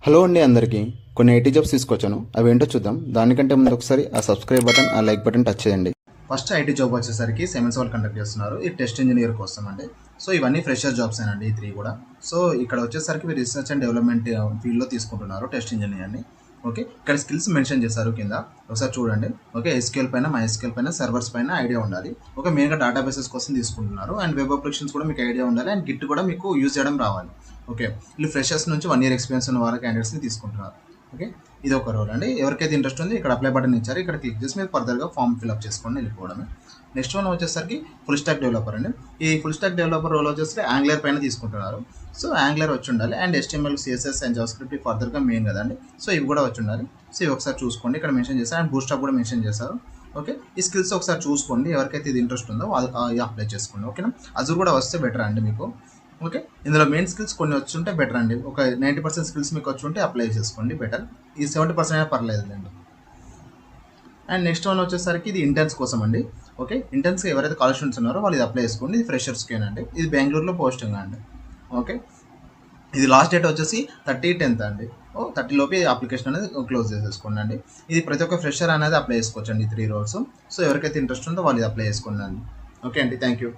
Hello అండి అందరికీ కొన్ని ఐటీ జాబ్స్ తీసుకొచ్చాను. అవి ఏంటో చూద్దాం. దానికంటే ముందు ఒకసారి ఆ సబ్స్క్రైబ్ బటన్, ఆ లైక్ బటన్ టచ్ చేయండి. ఫస్ట్ ఐటీ జాబ్ వచ్చేసరికి సెమెన్స్ వాళ్ళు కండక్ట్ చేస్తున్నారు. ఈ టెస్ట్ ఇంజనీర్ కోసం అండి. సో ఇవన్నీ ఫ్రెషర్ జాబ్స్ అండి ఈ త్రీ కూడా. సో ఇక్కడ వచ్చేసరికి రీసెర్చ్ అండ్ డెవలప్మెంట్ ఫీల్డ్లో తీసుకుంటున్నారు టెస్ట్ ఇంజనీర్ని. ఓకే, ఇక్కడ స్కిల్స్ మెన్షన్ చేశారు కింద, ఒకసారి చూడండి. ఓకే, ఎస్క్యూఎల్ పైన, MySQL పైన, సర్వర్స్ పైన ఐడియా ఉండాలి. ఓకే, మెయిన్గా డేటాబేసెస్ కోసం తీసుకుంటున్నారు. అండ్ వెబ్ అప్లికేషన్స్ కూడా మీకు ఐడియా ఉండాలి. అండ్ గిట్ కూడా మీకు యూజ్ చేయడం రావాలి. ఓకే, వీళ్ళు ఫ్రెషర్స్ నుంచి 1 year ఎక్స్పీరియన్స్ ఉన్న వారి క్యాండిడేట్స్ని తీసుకుంటున్నారు. ఓకే, ఇది ఒక రోల్ అండి. ఎవరికైతే ఇంట్రెస్ట్ ఉంది ఇక్కడ అప్లై బటన్ ఇచ్చారు, ఇక్కడ క్లిక్ చేసి మీరు ఫర్దర్గా ఫామ్ ఫిల్అప్ చేసుకోండి, వెళ్ళిపోవడమే. నెక్స్ట్ వన్ వచ్చేసరికి ఫుల్ స్టాక్ డెవలపర్ అండి. ఈ ఫుల్ స్టాక్ డెవలపర్ రోల్ వచ్చేసరికి యాంగ్లర్ పైన తీసుకుంటున్నారు. సో యాంగ్లర్ వచ్చి ఉండాలి. And HTML, CSS and JavaScript ఫర్దర్గా మెయిన్ కదండి. సో ఇవి కూడా వచ్చి ఉండాలి. సో ఇవి ఒకసారి చూసుకోండి, ఇక్కడ మెన్షన్ చేశారు. అండ్ బూస్టాప్ కూడా మెన్షన్ చేశారు. ఓకే, ఈ స్కిల్స్ ఒకసారి చూసుకోండి. ఎవరికైతే ఇది ఇంట్రెస్ట్ ఉందో వాళ్ళు అప్లై చేసుకోండి. ఓకేనా, అజూర్ కూడా వస్తే బెటర్ అండి మీకు. ఓకే, ఇందులో మెయిన్ స్కిల్స్ కొన్ని వచ్చి ఉంటే బెటర్ అండి. ఒక 90% స్కిల్స్ మీకు వచ్చి ఉంటే అప్లై చేసుకోండి బెటర్. ఈ 70% అయినా పర్లేదు అండి. అండ్ నెక్స్ట్ వన్ వచ్చేసరికి ఇది ఇంటర్న్స్ కోసం అండి. ఓకే, ఇంటర్న్స్ ఎవరైతే కాలేజ్ స్టూడెంట్స్ ఉన్నారో వాళ్ళు ఇది అప్లై చేసుకోండి. ఇది ఫ్రెషర్స్కేనండి. ఇది బెంగళూరులో పోస్టింగ్ అండి. ఓకే, ఇది లాస్ట్ డేట్ వచ్చేసి 30/10 అండి. 30 లోపు అప్లికేషన్ అనేది క్లోజ్ చేసేసుకోండి అండి. ఇది ప్రతి ఒక్క ఫ్రెషర్ అనేది అప్లై చేసుకోవచ్చు అండి, ఈ 3 roles. సో ఎవరికైతే ఇంట్రెస్ట్ ఉందో వాళ్ళు ఇది అప్లై చేసుకోండి అండి. ఓకే అండి, థ్యాంక్ యూ.